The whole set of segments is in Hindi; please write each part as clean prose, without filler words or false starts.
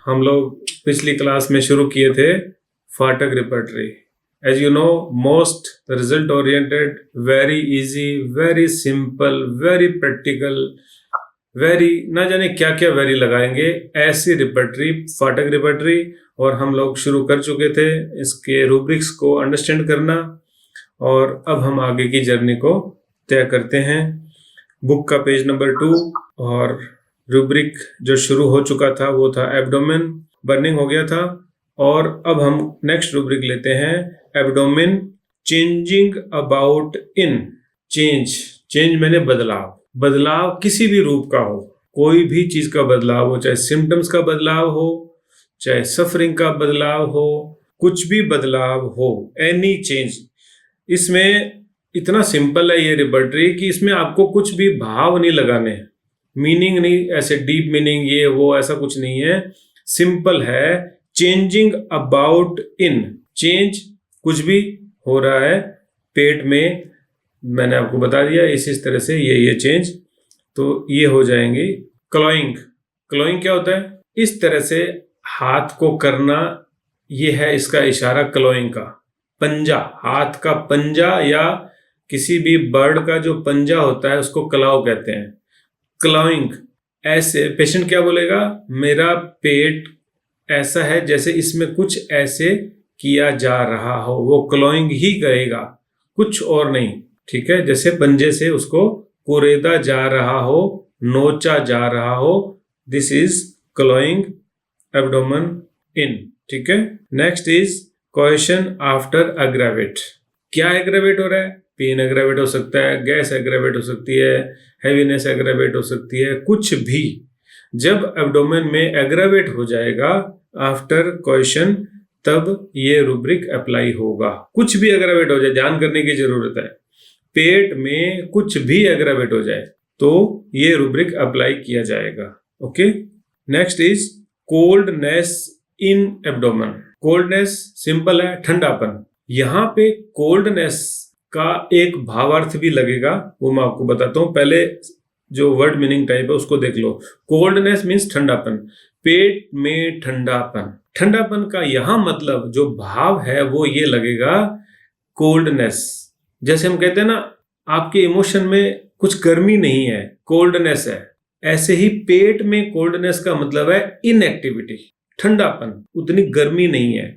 हम लोग पिछली क्लास में शुरू किए थे Phatak repertory. As you know, most result oriented, very easy, very simple, very practical, very ना जाने क्या क्या वेरी लगाएंगे, ऐसी रिपर्टरी फाटक रिपर्टरी। और हम लोग शुरू कर चुके थे इसके रूब्रिक्स को अंडरस्टैंड करना, और अब हम आगे की जर्नी को तय करते हैं। बुक का पेज नंबर 2 और रूब्रिक जो शुरू हो चुका था वो था एब्डोमेन, बर्निंग हो गया था। और अब हम नेक्स्ट रूब्रिक लेते हैं abdomen changing about in. Change मैंने बदलाव, बदलाव किसी भी रूप का हो, कोई भी चीज का बदलाव हो, चाहे सिम्टम्स का बदलाव हो, चाहे सफरिंग का बदलाव हो, कुछ भी बदलाव हो, एनी चेंज। इसमें इतना सिंपल है ये रिपर्टरी कि इसमें आपको कुछ भी भाव नहीं लगाने, मीनिंग नहीं, ऐसे डीप मीनिंग ये वो ऐसा कुछ नहीं है, सिंपल है। चेंजिंग अबाउट इन, चेंज कुछ भी हो रहा है पेट में, मैंने आपको बता दिया इस तरह से ये चेंज, तो ये हो जाएंगे क्लॉइंग। क्लॉइंग क्या होता है? इस तरह से हाथ को करना, ये है इसका इशारा क्लॉइंग का। पंजा, हाथ का पंजा या किसी भी बर्ड का जो पंजा होता है उसको क्लाव कहते हैं, क्लॉइंग। ऐसे पेशेंट क्या बोलेगा, मेरा पेट ऐसा है जैसे इसमें कुछ ऐसे किया जा रहा हो, वो क्लॉइंग ही करेगा, कुछ और नहीं, ठीक है। जैसे पंजे से उसको कुरेदा जा रहा हो, नोचा जा रहा हो, दिस इज क्लॉइंग एब्डोमेन इन, ठीक है। Next is question after aggravate. क्या एग्रावेट हो रहा है? पेन एग्रावेट हो सकता है, गैस एग्रावेट हो सकती है, हैवीनेस एग्रावेट हो सकती है, कुछ भी। जब एब्डोमेन में एग्रावेट हो जाएगा आफ्टर क्वेश्चन, तब ये रूब्रिक अप्लाई होगा। कुछ भी एग्रावेट हो जाए, ध्यान करने की जरूरत है, पेट में कुछ भी एग्रावेट हो जाए तो ये रूब्रिक अप्लाई किया जाएगा। Okay. Next is coldness in abdomen. Coldness simple है, ठंडापन। यहां पे कोल्डनेस का एक भावार्थ भी लगेगा, वो मैं आपको बताता हूं। पहले जो वर्ड मीनिंग टाइप है उसको देख लो। कोल्डनेस मीन्स ठंडापन, पेट में ठंडापन। ठंडापन का यहां मतलब जो भाव है वो ये लगेगा कोल्डनेस। जैसे हम कहते हैं ना, आपके इमोशन में कुछ गर्मी नहीं है, कोल्डनेस है, ऐसे ही पेट में कोल्डनेस का मतलब है इनएक्टिविटी, ठंडापन, उतनी गर्मी नहीं है,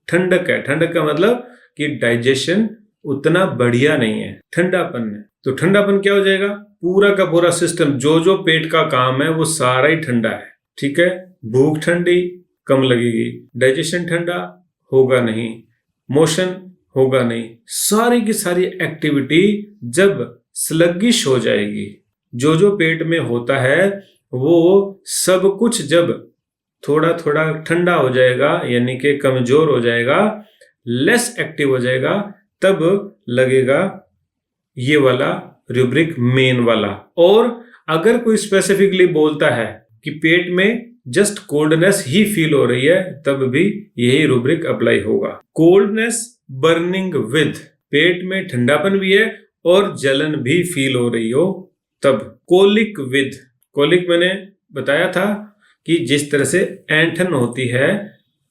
ठंडक है। ठंडक का मतलब कि डाइजेशन उतना बढ़िया नहीं है, ठंडापन है। तो ठंडापन क्या हो जाएगा? पूरा का पूरा सिस्टम, जो जो पेट का काम है वो सारा ही ठंडा है, ठीक है। भूख ठंडी, कम लगेगी, डाइजेशन ठंडा होगा नहीं, मोशन होगा नहीं, सारी की सारी एक्टिविटी जब स्लगिश हो जाएगी, जो जो पेट में होता है वो सब कुछ जब थोड़ा थोड़ा ठंडा हो जाएगा, यानी कि कमजोर हो जाएगा, लेस एक्टिव हो जाएगा, तब लगेगा ये वाला रूब्रिक मेन वाला। और अगर कोई स्पेसिफिकली बोलता है कि पेट में जस्ट कोल्डनेस ही फील हो रही है, तब भी यही रूब्रिक अप्लाई होगा। कोल्डनेस बर्निंग विद, पेट में ठंडापन भी है और जलन भी फील हो रही हो, तब। कोलिक विद, कोलिक मैंने बताया था कि जिस तरह से ऐंठन होती है,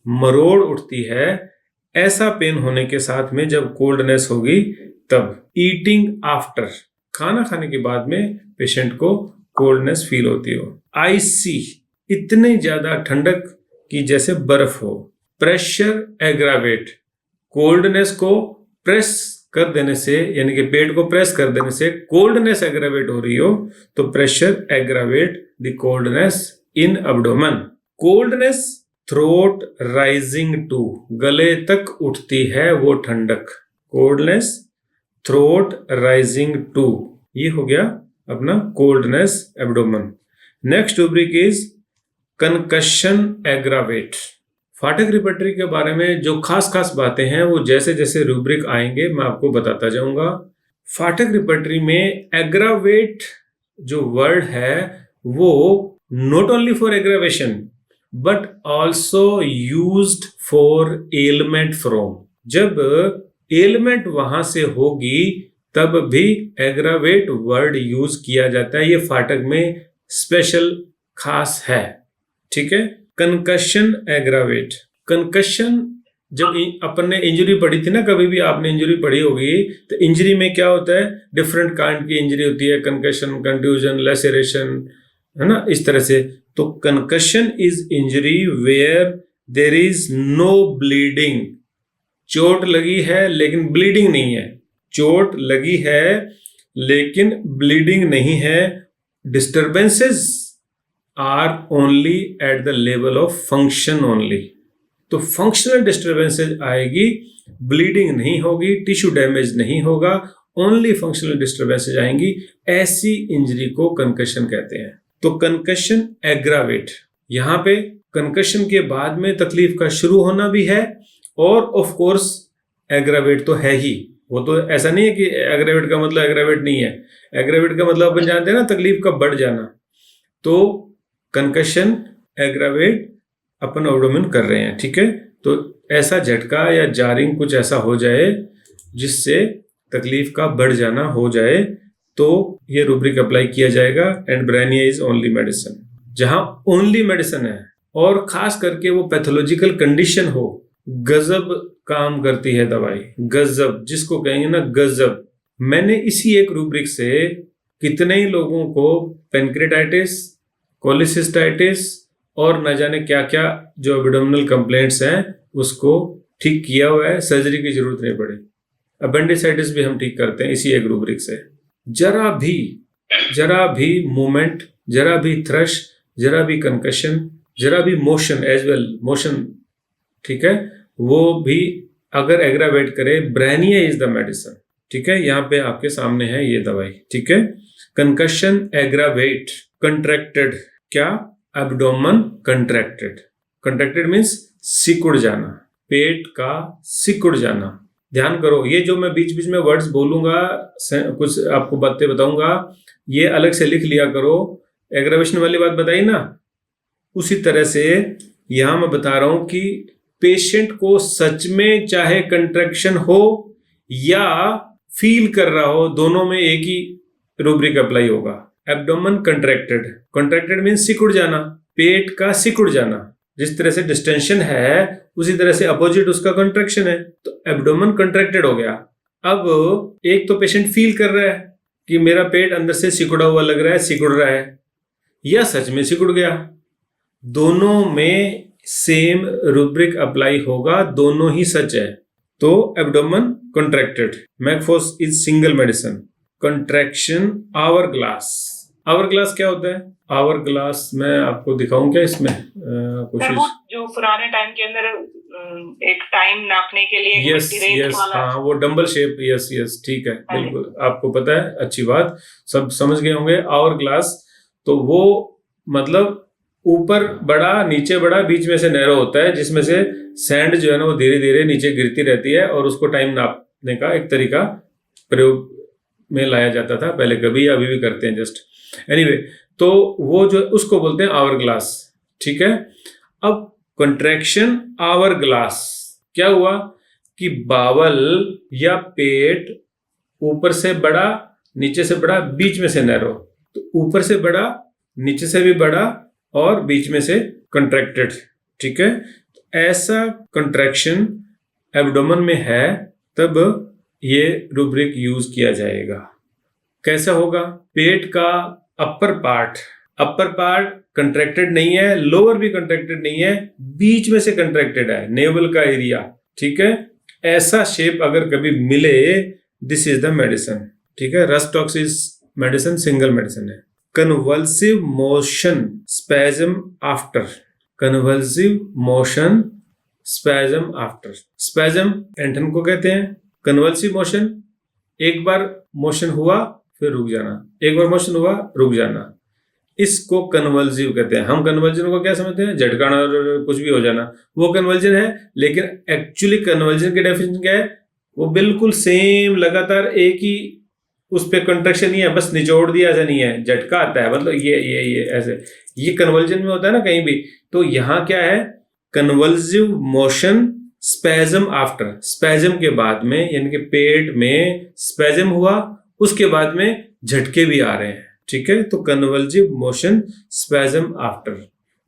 मरोड़ उठती है, ऐसा पेन होने के साथ में जब कोल्डनेस होगी तब। ईटिंग आफ्टर, खाना खाने के बाद में पेशेंट को कोल्डनेस फील होती हो। आइसी, इतनी ज्यादा ठंडक कि जैसे बर्फ हो। प्रेशर एग्रावेट, कोल्डनेस को प्रेस कर देने से, यानी कि पेट को प्रेस कर देने से कोल्डनेस एग्रावेट हो रही हो, तो pressure aggravate the coldness in abdomen. Coldness throat rising to, गले तक उठती है वो ठंडक। कोल्डनेस थ्रोट राइजिंग टू, ये हो गया अपना coldness abdomen. Next rubric is concussion aggravate. फाटक रिपर्टरी के बारे में जो खास बातें हैं वो जैसे जैसे रूब्रिक आएंगे मैं आपको बताता जाऊंगा। फाटक रिपर्टरी में एग्रावेट जो वर्ड है वो not only for aggravation but also used for element from. जब एलिमेंट वहां से होगी तब भी एग्रावेट वर्ड यूज किया जाता है। ये फाटक में स्पेशल खास है, ठीक है। Concussion aggravate. कंकशन, जब अपन ने इंजरी पढ़ी थी ना, कभी भी आपने इंजरी पढ़ी होगी, तो इंजरी में क्या होता है, डिफरेंट काइंड की इंजरी होती है, कंकशन, कंट्यूजन, लेसेरेशन, है ना, इस तरह से। तो concussion is injury where there is no bleeding. चोट लगी है लेकिन ब्लीडिंग नहीं है, चोट लगी है लेकिन ब्लीडिंग नहीं है। Disturbances are only at the level of function only. तो फंक्शनल डिस्टर्बेंसेस आएगी, ब्लीडिंग नहीं होगी, टिश्यू डैमेज नहीं होगा, ओनली फंक्शनल डिस्टर्बेंसेस आएंगी। ऐसी इंजरी को कंकशन कहते हैं। तो कंकशन एग्रावेट, यहां पे कंकशन के बाद में तकलीफ का शुरू होना भी है, और ऑफ कोर्स एग्रावेट तो है ही। वो तो ऐसा नहीं है कि एग्रावेट का मतलब एग्रावेट नहीं है। एग्रावेट का मतलब अपन जानते हैं ना, तकलीफ का बढ़ जाना। तो कंकशन एग्रावेट अपन एब्डोमेन कर रहे हैं, ठीक है। तो ऐसा झटका या जारिंग कुछ ऐसा हो जाए जिससे तकलीफ का बढ़ जाना हो जाए, तो ये रूब्रिक अप्लाई किया जाएगा। And bryonia is only medicine. जहां ओनली मेडिसिन है, और खास करके वो पैथोलॉजिकल कंडीशन हो, गजब काम करती है दवाई, गजब, जिसको कहेंगे ना गजब। मैंने इसी एक रूब्रिक से कितने ही लोगों को पेनक्रेटाइटिस, कोलिसिस्टाइटिस और न जाने क्या क्या जो एब्डोमिनल कंप्लेंट्स हैं उसको ठीक किया हुआ है, सर्जरी की जरूरत नहीं पड़ी। अपेंडिसाइटिस भी हम ठीक करते हैं इसी एक रूब्रिक से। जरा भी मूवमेंट, जरा भी थ्रश, जरा भी कंकशन, जरा भी मोशन एज वेल, मोशन, ठीक है, वो भी अगर एग्रावेट करे, ब्रेनिया इज द मेडिसिन, ठीक है। यहाँ पे आपके सामने है ये दवाई, ठीक है। कंकशन एग्रावेट, कंट्रैक्टेड, क्या, एब्डोमेन कंट्रैक्टेड। कंट्रैक्टेड मीन्स सिकुड़ जाना, पेट का सिकुड़ जाना। ध्यान करो, ये जो मैं बीच बीच में वर्ड्स बोलूंगा, कुछ आपको बातें बताऊंगा, ये अलग से लिख लिया करो। एग्रावेशन वाली बात बताई ना, उसी तरह से यहां मैं बता रहा हूं कि पेशेंट को सच में चाहे कंट्रैक्शन हो या फील कर रहा हो, दोनों में एक ही रूब्रिक अप्लाई होगा। एब्डोमेन कंट्रैक्टेड, कंट्रैक्टेड मीन्स सिकुड़ जाना, पेट का सिकुड़ जाना। जिस तरह से डिस्टेंशन है उसी तरह से अपोजिट उसका कंट्रैक्शन है। तो एब्डोमेन कंट्रैक्टेड हो गया। अब एक तो पेशेंट फील कर रहा है कि मेरा पेट अंदर से सिकुड़ा हुआ लग रहा है, सिकुड़ रहा है, या सच में सिकुड़ गया। दोनों में सेम रूब्रिक अप्लाई होगा, दोनों ही सच है। तो abdomen contracted, mag phos is single medicine. Contraction hourglass, hourglass क्या होता है? आवर ग्लास मैं आपको दिखाऊं क्या इसमें? कोशिश, जो पुराने टाइम के अंदर एक टाइम नापने के लिए यस यस, हाँ वो डंबल शेप, यस यस, ठीक है, बिल्कुल आपको पता है, अच्छी बात, सब समझ गए होंगे। आवर ग्लास तो वो मतलब ऊपर बड़ा, नीचे बड़ा, बीच में से नैरो होता है, जिसमें से सैंड जो है ना वो धीरे धीरे नीचे गिरती रहती है, और उसको टाइम नापने का एक तरीका प्रयोग में लाया जाता था पहले, कभी अभी भी करते हैं जस्ट। एनीवे, तो वो जो उसको बोलते हैं आवर ग्लास, ठीक है। अब कंट्रैक्शन आवर ग्लास क्या हुआ कि बावल या पेट ऊपर से बड़ा, नीचे से बड़ा, बीच में से नैरो। तो ऊपर से बड़ा, नीचे से भी बड़ा, और बीच में से कंट्रैक्टेड, ठीक है। ऐसा कंट्रैक्शन एब्डोमेन में है, तब ये रूब्रिक यूज किया जाएगा। कैसा होगा? पेट का अपर पार्ट कंट्रैक्टेड नहीं है, लोअर भी कंट्रैक्टेड नहीं है, बीच में से कंट्रैक्टेड है, नेवल का एरिया, ठीक है। ऐसा शेप अगर कभी मिले, दिस इज द मेडिसिन, ठीक है। Rhus tox is medicine, single medicine है। Convulsive motion spasm after, convulsive motion spasm after. Spasm एंटन को कहते हैं। कन्वल्सिव मोशन, एक बार मोशन हुआ फिर रुक जाना, एक बार मोशन हुआ रुक जाना, इसको कन्वल्सिव कहते हैं। हम कन्वल्जन को क्या समझते हैं? झटकाना और कुछ भी हो जाना, वो कन्वल्जन है। लेकिन एक्चुअली कन्वल्जन की डेफिनेशन क्या है? वो बिल्कुल सेम, लगातार एक ही उस पे कंट्रैक्शन ही है, बस निचोड़ दिया, ऐसा नहीं है, झटका आता है, मतलब ये ऐसे, ये कन्वल्जन में होता है ना कहीं भी। तो यहाँ क्या है? Convulsive motion spasm after, spasm के बाद में, यानी कि पेट में स्पैज्म हुआ, उसके बाद में झटके भी आ रहे हैं, ठीक है। तो कन्वल्सिव मोशन स्पैज्म आफ्टर,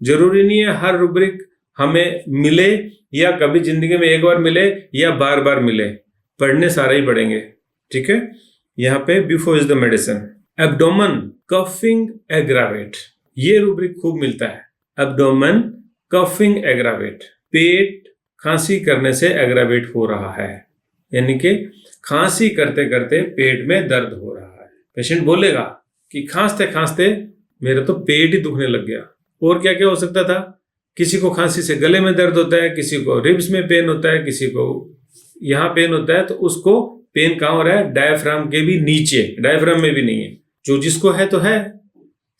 जरूरी नहीं है हर रूब्रिक हमें मिले या कभी जिंदगी में एक बार मिले या बार बार मिले, पढ़ने सारे ही पढ़ेंगे। ठीक है, यहाँ पे before is the medicine. Abdomen coughing aggravate, ये रूब्रिक खूब मिलता है। एब्डोमेन कफिंग एग्रावेट, पेट खांसी करने से एग्रावेट हो रहा है, यानी कि खांसी करते करते पेट में दर्द हो रहा है। पेशेंट बोलेगा कि खांसते खांसते मेरा तो पेट ही दुखने लग गया। और क्या क्या हो सकता था, किसी को खांसी से गले में दर्द होता है, किसी को रिब्स में पेन होता है, किसी को यहाँ पेन होता है, तो उसको पेन कहाँ हो रहा है, डायफ्राम के भी नीचे, डायफ्राम में भी नहीं है। जो जिसको है तो है,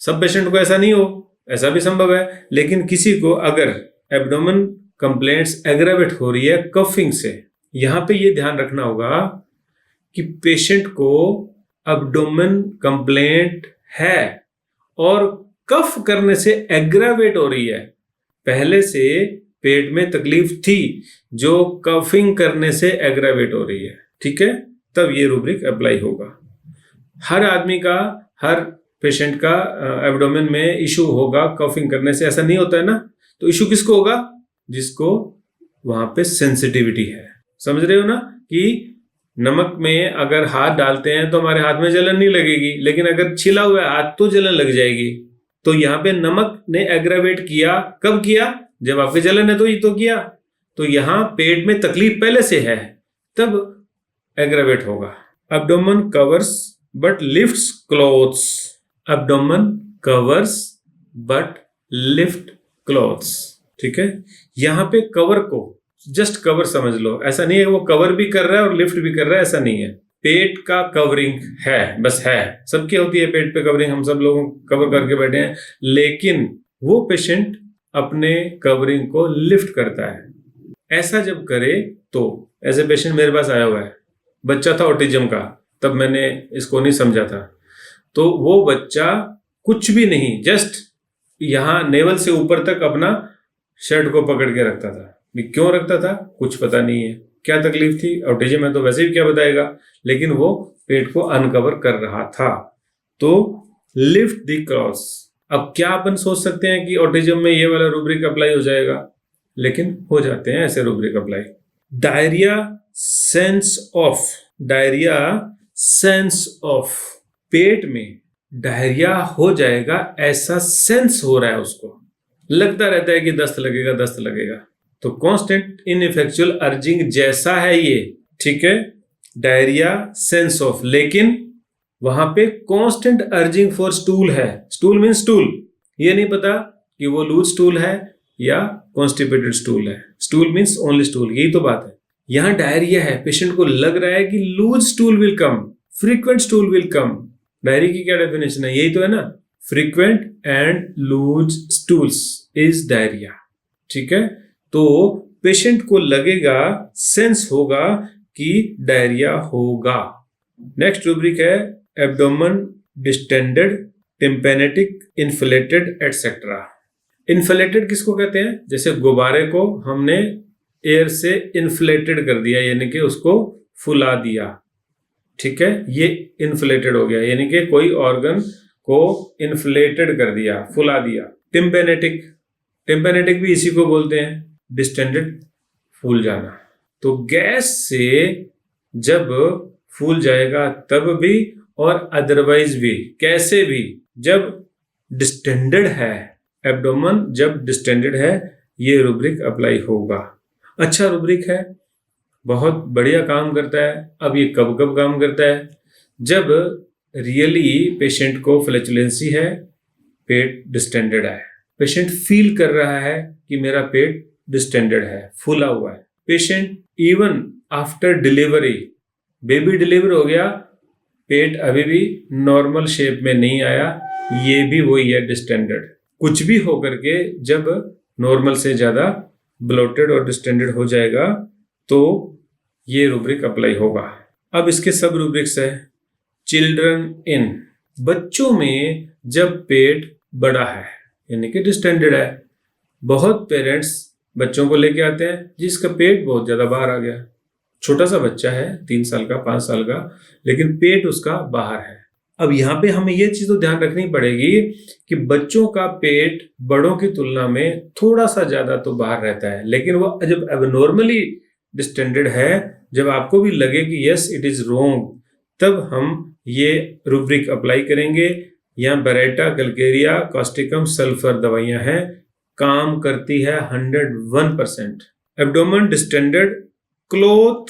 सब पेशेंट को ऐसा नहीं हो, ऐसा भी संभव है। लेकिन किसी को अगर एब्डोमेन कंप्लेंट्स एग्रावेट हो रही है कफिंग से, यहाँ पे ये ध्यान रखना होगा कि पेशेंट को एब्डोमेन कंप्लेंट है और कफ करने से एग्रावेट हो रही है। पहले से पेट में तकलीफ थी जो कफिंग करने से एग्रावेट हो रही है, ठीक है, तब ये रूब्रिक अप्लाई होगा। हर आदमी का, हर पेशेंट का एब्डोमेन में इशू होगा कफिंग करने से, ऐसा नहीं होता है ना। तो इशू किसको होगा, जिसको वहां पे सेंसिटिविटी है। समझ रहे हो ना कि नमक में अगर हाथ डालते हैं तो हमारे हाथ में जलन नहीं लगेगी, लेकिन अगर छिला हुआ हाथ तो जलन लग जाएगी। तो यहाँ पे नमक ने एग्रावेट किया, कब किया, जब आपकी जलन है तो ये तो किया। तो यहाँ पेट में तकलीफ पहले से है, तब एग्रावेट होगा। Abdomen covers but lifts clothes, abdomen covers but lift clothes, ठीक है। यहाँ पे कवर को जस्ट कवर समझ लो, ऐसा नहीं है वो कवर भी कर रहा है और लिफ्ट भी कर रहा है, ऐसा नहीं है। पेट का कवरिंग है, बस है, सबकी होती है पेट पे कवरिंग, हम सब लोग कवर करके बैठे हैं, लेकिन वो पेशेंट अपने कवरिंग को लिफ्ट करता है। ऐसा जब करे तो, ऐसे पेशेंट मेरे पास आया हुआ है, बच्चा था ऑटिज्म का, तब मैंने इसको नहीं समझा था। तो वो बच्चा कुछ भी नहीं, जस्ट यहाँ नेवल से ऊपर तक अपना शर्ट को पकड़ के रखता था। क्यों रखता था कुछ पता नहीं है, क्या तकलीफ थी, ऑटिज्म है तो वैसे भी क्या बताएगा, लेकिन वो पेट को अनकवर कर रहा था। तो लिफ्ट द क्रॉस। अब क्या अपन सोच सकते हैं कि ऑटिज्म में ये वाला रूब्रिक अप्लाई हो जाएगा, लेकिन हो जाते हैं ऐसे rubric apply. Diarrhoea sense of, diarrhoea sense of, पेट में डायरिया हो जाएगा ऐसा सेंस हो रहा है, उसको लगता रहता है कि दस्त लगेगा दस्त लगेगा। तो कांस्टेंट इनइफेक्चुअल अर्जिंग जैसा है ये, ठीक है, डायरिया सेंस ऑफ, लेकिन वहां पे कांस्टेंट अर्जिंग फॉर स्टूल है। स्टूल मींस स्टूल, ये नहीं पता कि वो लूज स्टूल है या कॉन्स्टिपेटेड स्टूल है। स्टूल मींस ओनली स्टूल, यही तो बात है। यहाँ डायरिया है, पेशेंट को लग रहा है कि loose stool will come, frequent stool will come. Diarrhoea की क्या डेफिनेशन है, यही तो है ना, frequent and loose stools is diarrhoea, ठीक है। तो पेशेंट को लगेगा, सेंस होगा कि डायरिया होगा। नेक्स्ट रूब्रिक है abdomen distended, tympanitic, inflated etcetera. Inflated किसको कहते हैं, जैसे गुब्बारे को हमने एयर से इन्फ्लेटेड कर दिया, यानी कि उसको फुला दिया, ठीक है, ये इन्फ्लेटेड हो गया, यानी कि कोई ऑर्गन को इन्फ्लेटेड कर दिया, फुला दिया। टिम्पेनेटिक, टिम्पेनेटिक भी इसी को बोलते हैं, डिस्टेंडेड, फूल जाना। तो गैस से जब फूल जाएगा तब भी और अदरवाइज भी, कैसे भी, जब डिस्टेंडेड है एब्डोमेन, जब डिस्टेंडेड है, ये रूब्रिक अप्लाई होगा। अच्छा रूब्रिक है, बहुत बढ़िया काम करता है। अब ये कब कब काम करता है, जब रियली पेशेंट को फ्लैचुलेंसी है, पेट डिस्टेंडेड है, पेशेंट फील कर रहा है कि मेरा पेट डिस्टेंडेड है, फूला हुआ है। Patient even after delivery, baby deliver हो गया, पेट अभी भी नॉर्मल शेप में नहीं आया, ये भी वही है डिस्टेंडेड। कुछ भी होकर के जब नॉर्मल से ज्यादा ब्लोटेड और डिस्टेंडेड हो जाएगा तो ये रूब्रिक अप्लाई होगा। अब इसके सब रूब्रिक्स है। चिल्ड्रन इन, बच्चों में जब पेट बड़ा है यानी कि डिस्टेंडेड है। बहुत पेरेंट्स बच्चों को लेके आते हैं जिसका पेट बहुत ज्यादा बाहर आ गया, छोटा सा बच्चा है 3 साल का 5 साल का, लेकिन पेट उसका बाहर है। अब यहाँ पे हमें ये चीज तो ध्यान रखनी पड़ेगी कि बच्चों का पेट बड़ों की तुलना में थोड़ा सा ज्यादा तो बाहर रहता है, लेकिन वो जब एबनॉर्मली डिस्टेंडेड है, जब आपको भी लगे कि यस इट इज रोंग, तब हम ये रूब्रिक अप्लाई करेंगे। यहाँ बेरेटा, गल्केरिया, कॉस्टिकम, सल्फर दवाइयां हैं, काम करती है 101%। Abdomen distended, cloth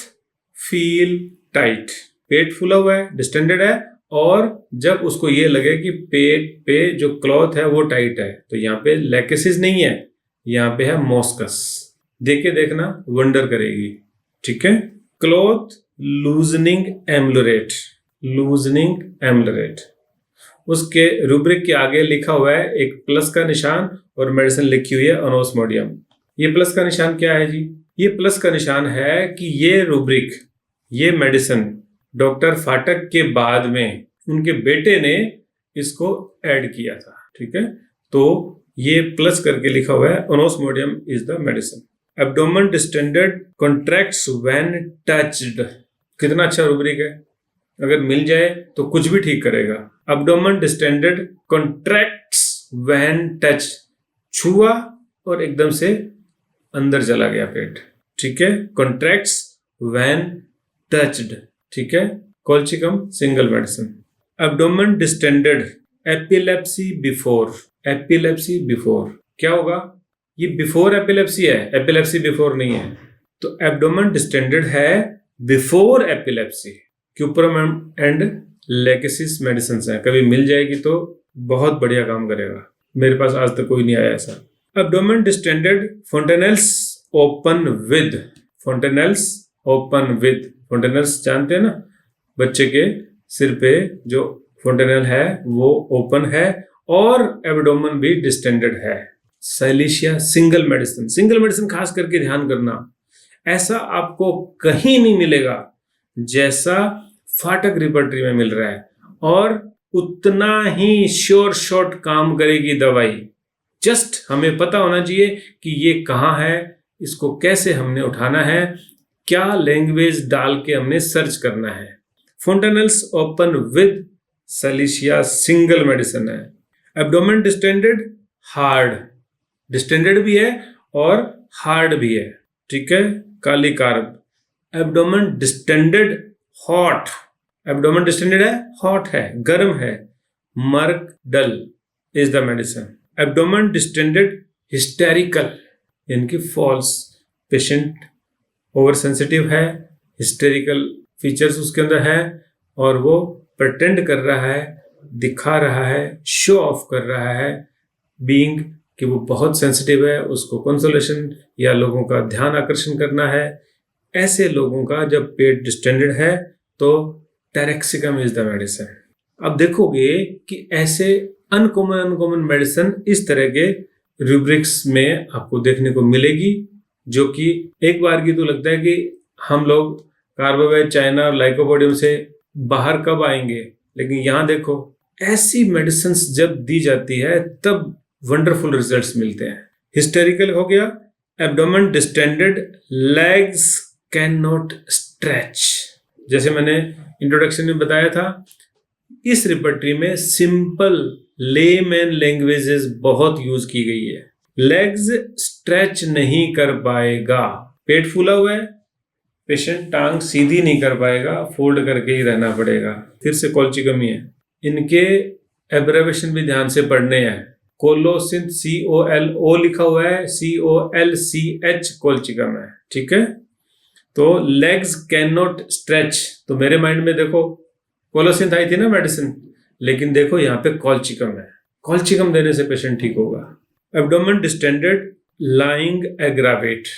feel tight, पेट फूला हुआ है, डिस्टेंडेड है, और जब उसको ये लगे कि पेट पे जो क्लॉथ है वो टाइट है, तो यहाँ पे लैकेसिस नहीं है, यहाँ पे है मॉस्कस। देख के देखना, वंडर करेगी। ठीक है, क्लॉथ लूजनिंग एम्लोरेट, लूजनिंग एम्लोरेट, उसके रूब्रिक के आगे लिखा हुआ है एक प्लस का निशान और मेडिसिन लिखी हुई है ओनोस्मोडियम। ये प्लस का निशान क्या है जी? ये प्लस का निशान है कि ये रूब्रिक, ये मेडिसिन डॉक्टर फाटक के बाद में उनके बेटे ने इसको ऐड किया था। ठीक है, तो ये प्लस करके लिखा हुआ है onosmodium is the medicine. Abdomen distended contracts when touched, कितना अच्छा रूब्रिक है, अगर मिल जाए तो कुछ भी ठीक करेगा। Abdomen distended contracts when touch, छुआ और एकदम से अंदर चला गया पेट। ठीक है, कॉन्ट्रैक्ट्स व्हेन टच्ड। ठीक है, colchicum single medicine. Abdomen distended epilepsy before, epilepsy before क्या होगा? ये बिफोर एपिलेप्सी है, एपिलेप्सी बिफोर नहीं है, तो एब्डोमेन डिस्टेंडेड है before epilepsy. Cuprum and lachesis medicine है, कभी मिल जाएगी तो बहुत बढ़िया काम करेगा, मेरे पास आज तक कोई नहीं आया ऐसा। Abdomen distended fontanelles open with, fontanelles open with, fontanelles जानते हैं ना, बच्चे के सिर पे जो फोंटेनेल है वो ओपन है और एब्डोमेन भी डिस्टेंडेड है। सैलिशिया सिंगल मेडिसिन, सिंगल मेडिसिन खास करके ध्यान करना, ऐसा आपको कहीं नहीं मिलेगा जैसा फाटक रिपर्टरी में मिल रहा है, और उतना ही श्योर शॉट काम करेगी दवाई। जस्ट हमें पता होना चाहिए कि ये कहाँ है, इसको कैसे हमने उठाना है, क्या लैंग्वेज डाल के हमने सर्च करना है। Fontanelles open with silicea single medicine है। एब्डोमेन डिस्टेंडेड हार्ड, डिस्टेंडेड भी है और हार्ड भी है। ठीक है, kali carb. Abdomen distended hot, abdomen distended है, हॉट है, गर्म है, merc dul is the medicine. Abdomen distended hysterical, इनकी फॉल्स, पेशेंट ओवर सेंसिटिव है, हिस्टेरिकल फीचर्स उसके अंदर है, और वो प्रटेंड कर रहा है, दिखा रहा है, शो ऑफ कर रहा है बीइंग कि वो बहुत सेंसिटिव है, उसको कंसोलेशन या लोगों का ध्यान आकर्षण करना है। ऐसे लोगों का जब पेट डिस्टेंडेड है तो टैरेक्सिकम इज द मेडिसिन। अब देखोगे कि ऐसे अनकॉमन मेडिसिन इस तरह के रूब्रिक्स में आपको देखने को मिलेगी, जो कि एक बार की तो लगता है कि हम लोग कार्बोवेट, चाइना और लाइकोपोडियम से बाहर कब आएंगे, लेकिन यहाँ देखो ऐसी मेडिसिन जब दी जाती है तब वंडरफुल रिजल्ट्स मिलते हैं। हिस्टेरिकल हो गया, abdomen distended, legs can not stretch, जैसे मैंने इंट्रोडक्शन में बताया था, इस रिपर्टरी में सिंपल लेमैन लैंग्वेजेस बहुत यूज की गई है। लेग्स स्ट्रेच नहीं कर पाएगा, पेट फूला हुआ है, पेशेंट टांग सीधी नहीं कर पाएगा, फोल्ड करके ही रहना पड़ेगा। फिर से कोल्चिकम ही है। इनके एब्रेविएशन भी ध्यान से पढ़ने हैं। कोलोसिंथ COLO लिखा हुआ है, COLCH कोल्चिकम है। ठीक है, तो लेग्स कैन नॉट स्ट्रेच, तो मेरे माइंड में देखो कोलोसिंथ आई थी ना मेडिसिन, लेकिन देखो यहाँ पे कोल्चिकम है, कोल्चिकम देने से पेशेंट ठीक होगा। Abdomen distended, lying aggravate,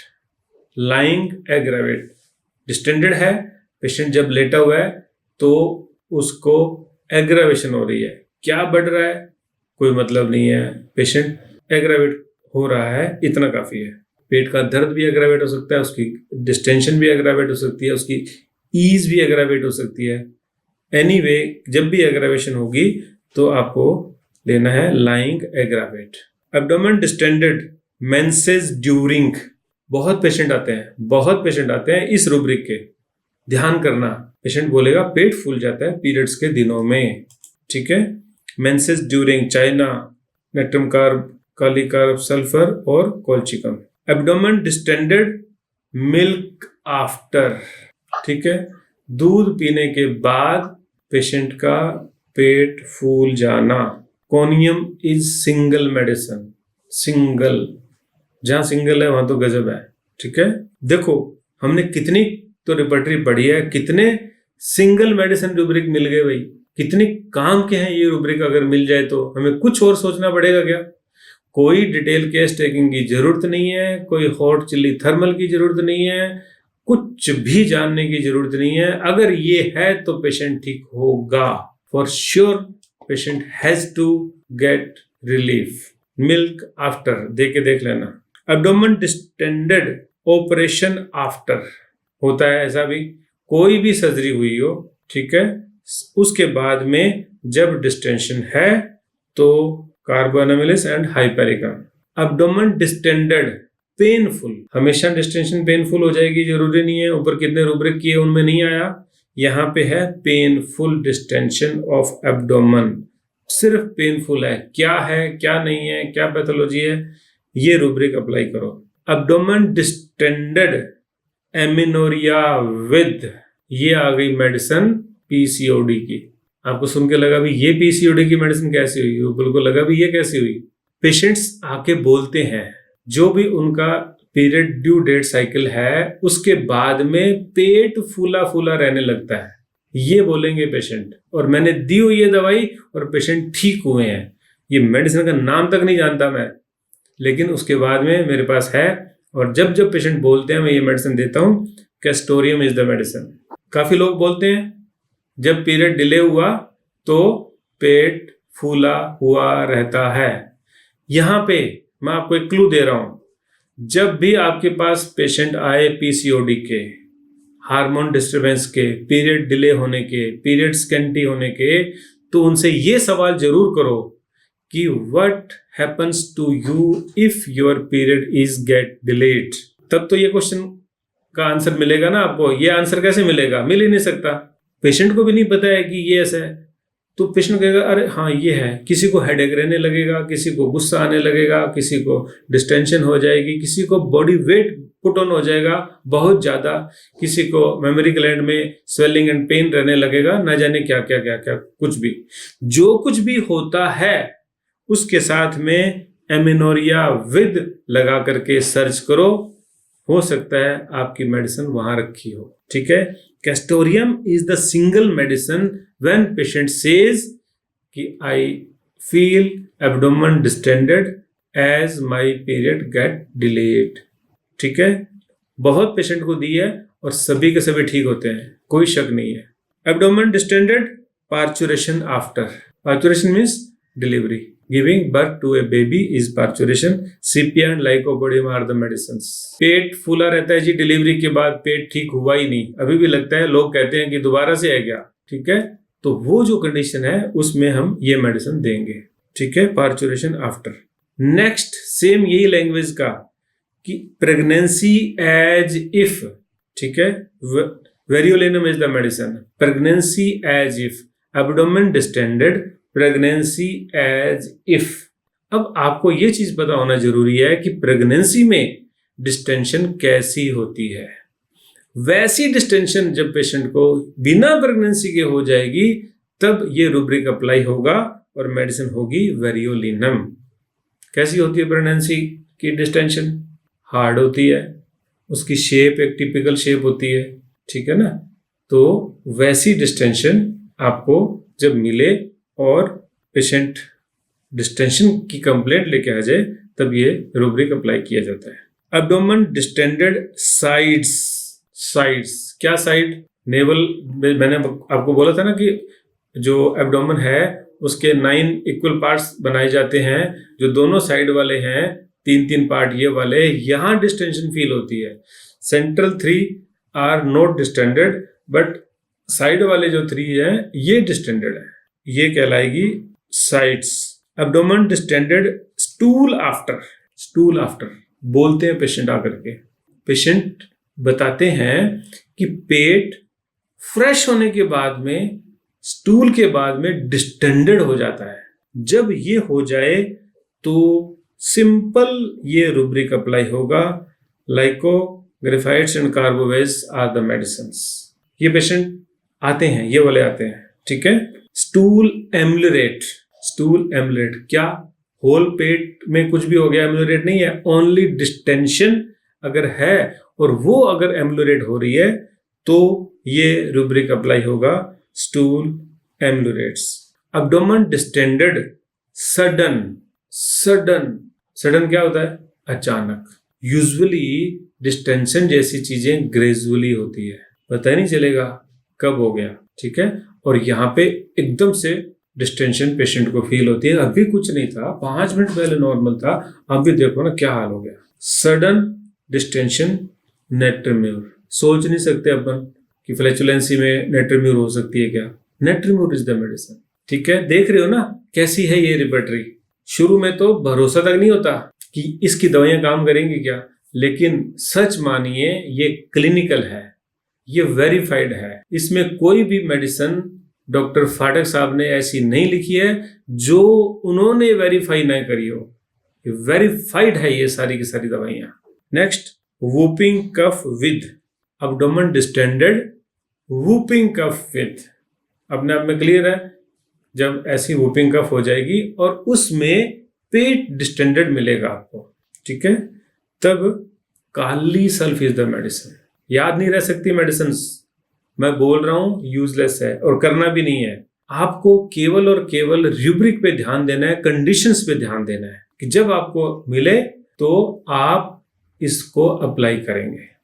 lying aggravate, distended है, पेशेंट जब लेटा हुआ है तो उसको एग्रावेशन हो रही है, क्या बढ़ रहा है कोई मतलब नहीं है, पेशेंट एग्रावेट हो रहा है, इतना काफी है। पेट का दर्द भी एग्रावेट हो सकता है, उसकी डिस्टेंशन भी एग्रावेट हो सकती है, उसकी ईज भी एग्रावेट हो सकती है। एनीवे, जब भी एग्रावेशन होगी तो आपको लेना है lying aggravate. Abdomen distended, menses during, बहुत पेशेंट आते हैं इस रूब्रिक के, ध्यान करना, पेशेंट बोलेगा पेट फूल जाता है पीरियड्स के दिनों में, ठीक है। Menses during china, natrum carb, kali carb, sulphur और colchicum. Abdomen distended, milk after, ठीक है, दूध पीने के बाद पेशेंट का पेट फूल जाना। Conium is single medicine, single, जहां सिंगल है वहां तो गजब है, ठीक है। देखो हमने कितनी तो रिपर्टरी पढ़ी है, कितने सिंगल मेडिसिन रूब्रिक मिल गए भाई, कितने काम के हैं ये रूब्रिक। अगर मिल जाए तो हमें कुछ और सोचना पड़ेगा क्या? कोई डिटेल केस टेकिंग की जरूरत नहीं है, कोई हॉट चिली थर्मल की जरूरत नहीं है, कुछ भी जानने की जरूरत नहीं है। अगर ये है तो पेशेंट ठीक होगा, for sure patient has to get relief. Milk after दे के देख लेना। एब्डोमेन डिस्टेंडेड, ऑपरेशन आफ्टर होता है ऐसा भी, कोई भी सर्जरी हुई हो, ठीक है, उसके बाद में जब डिस्टेंशन है तो carbo animalis and hypericum. Abdomen distended, painful, हमेशा डिस्टेंशन पेनफुल हो जाएगी जरूरी नहीं है, ऊपर कितने रूब्रिक किए उनमें नहीं आया, यहाँ पे है पेनफुल डिस्टेंशन ऑफ एब्डोमेन, सिर्फ पेनफुल है, क्या नहीं है, क्या पैथोलॉजी है, ये रूब्रिक अप्लाई करो। एब्डोमेन डिस्टेंडेड एमिनोरिया विद, ये आ गई मेडिसिन पीसीओडी की। आपको सुन के लगा भी ये पीसीओडी की मेडिसिन कैसी हुई, बिल्कुल लगा भी ये कैसी हुई। पेशेंट्स आके बोलते हैं जो भी उनका पीरियड ड्यू डेट साइकिल है उसके बाद में पेट फूला फूला रहने लगता है, ये बोलेंगे पेशेंट, और मैंने दी हुई ये दवाई और पेशेंट ठीक हुए हैं। ये मेडिसिन का नाम तक नहीं जानता मैं, लेकिन उसके बाद में मेरे पास है, और जब जब पेशेंट बोलते हैं मैं ये मेडिसिन देता हूँ, कैस्टोरियम इज द मेडिसिन। काफी लोग बोलते हैं जब पीरियड डिले हुआ तो पेट फूला हुआ रहता है। यहां पे मैं आपको एक क्लू दे रहा हूं, जब भी आपके पास पेशेंट आए पीसीओडी के, हार्मोन डिस्टरबेंस के, पीरियड डिले होने के, पीरियड स्कैंटी होने के, तो उनसे ये सवाल जरूर करो कि what happens to you if your period is get delayed. तब तो ये क्वेश्चन का आंसर मिलेगा ना आपको। ये आंसर कैसे मिलेगा? मिल ही नहीं सकता, पेशेंट को भी नहीं पता है कि ये ऐसा है, तो पेशेंट कहेगा अरे हाँ ये है। किसी को हेडेक रहने लगेगा, किसी को गुस्सा आने लगेगा, किसी को डिस्टेंशन हो जाएगी, किसी को बॉडी वेट पुट ऑन हो जाएगा बहुत ज्यादा, किसी को मेमोरी ग्लैंड में स्वेलिंग एंड पेन रहने लगेगा, ना जाने क्या क्या क्या क्या, कुछ भी जो कुछ भी होता है उसके साथ में एमिनोरिया विद लगा करके सर्च करो, हो सकता है आपकी मेडिसिन वहां रखी हो, ठीक है। Castoreum is the single medicine when patient says कि I feel abdomen distended as my period get delayed, ठीक है। बहुत पेशेंट को दी है और सभी के सभी ठीक होते हैं, कोई शक नहीं है। Abdomen distended, parturition after, parturition means delivery, giving birth to a baby is parturition, CPR and lycopodium are the medicines। पेट फूला रहता है जी डिलीवरी के बाद, पेट ठीक हुआ ही नहीं, अभी भी लगता है, लोग कहते हैं कि दोबारा से है क्या, ठीक है, तो वो जो कंडीशन है उसमें हम ये मेडिसिन देंगे, ठीक है, पार्चुरेशन आफ्टर। नेक्स्ट सेम यही लैंग्वेज का कि प्रेगनेंसी एज इफ, ठीक है, variolinum is the medicine, pregnancy as if, abdomen distended, pregnancy as if. अब आपको ये चीज पता होना जरूरी है कि प्रेगनेंसी में डिस्टेंशन कैसी होती है। वैसी डिस्टेंशन जब पेशेंट को बिना प्रेगनेंसी के हो जाएगी तब ये रूब्रिक अप्लाई होगा और मेडिसिन होगी वेरियोलिनम। कैसी होती है प्रेगनेंसी की डिस्टेंशन? हार्ड होती है, उसकी शेप एक टिपिकल शेप होती है, ठीक है ना। तो वैसी डिस्टेंशन आपको जब मिले और पेशेंट डिस्टेंशन की कंप्लेंट लेके आ जाए तब ये रूब्रिक अप्लाई किया जाता है। एब्डोमेन डिस्टेंडेड साइड्स, साइड्स क्या साइड? नेवल, मैंने आपको बोला था ना कि जो एब्डोमेन है उसके 9 इक्वल पार्ट्स बनाए जाते हैं, जो दोनों साइड वाले हैं 3-3 पार्ट ये वाले, यहाँ डिस्टेंशन फील होती है। Central 3 are not distended but side वाले जो 3 हैं ये डिस्टेंडेड है, ये कहलाएगी sides. Abdomen distended stool after, stool after बोलते हैं पेशेंट आकर के, पेशेंट बताते हैं कि पेट फ्रेश होने के बाद में स्टूल के बाद में डिस्टेंडेड हो जाता है। जब ये हो जाए तो सिंपल ये रूब्रिक अप्लाई होगा, lyco graphites and carbo veg are the medicines. ये पेशेंट आते हैं, ये वाले आते हैं, ठीक है। स्टूल एम्युलरेट, स्टूल एम्युलरेट क्या, होल पेट में कुछ भी हो गया एम्युलरेट नहीं है, ओनली डिस्टेंशन अगर है और वो अगर एम्युलरेट हो रही है तो ये रूब्रिक अप्लाई होगा, स्टूल एम्युलरेट्स। एब्डोमेन डिस्टेंडेड, सडन, सडन क्या होता है, अचानक। यूजुअली डिस्टेंशन जैसी चीजें ग्रेजुअली होती है, पता ही नहीं चलेगा कब हो गया, ठीक है। और यहाँ पे एकदम से डिस्टेंशन पेशेंट को फील होती है, अभी कुछ नहीं था, 5 मिनट पहले नॉर्मल था, अभी देखो ना क्या हाल हो गया। सडन डिस्टेंशन नेट्रीम्यूर, सोच नहीं सकते अपन कि फ्लैचुलेंसी में नेट्रीम्यूर हो सकती है क्या। नेट्रीम्यूर इज द मेडिसिन, ठीक है। देख रहे हो ना कैसी है ये रिपर्टरी। शुरू में तो भरोसा तक नहीं होता कि इसकी दवाइयां काम करेंगी क्या, लेकिन सच मानिए ये क्लिनिकल है, ये वेरीफाइड है। इसमें कोई भी मेडिसिन डॉक्टर फाटक साहब ने ऐसी नहीं लिखी है जो उन्होंने वेरीफाई नहीं करी हो, वेरीफाइड है ये सारी की सारी दवाइयां। Next, whooping cough with abdomen distended, whooping cough with, अपने आप में क्लियर है। जब ऐसी वूपिंग कफ हो जाएगी और उसमें पेट डिस्टेंडेड मिलेगा आपको, ठीक है, तब kali sulph is the medicine. याद नहीं रह सकती मेडिसिन, मैं बोल रहा हूं यूजलेस है और करना भी नहीं है। आपको केवल और केवल रूब्रिक पे ध्यान देना है, कंडीशंस पे ध्यान देना है कि जब आपको मिले तो आप इसको अप्लाई करेंगे।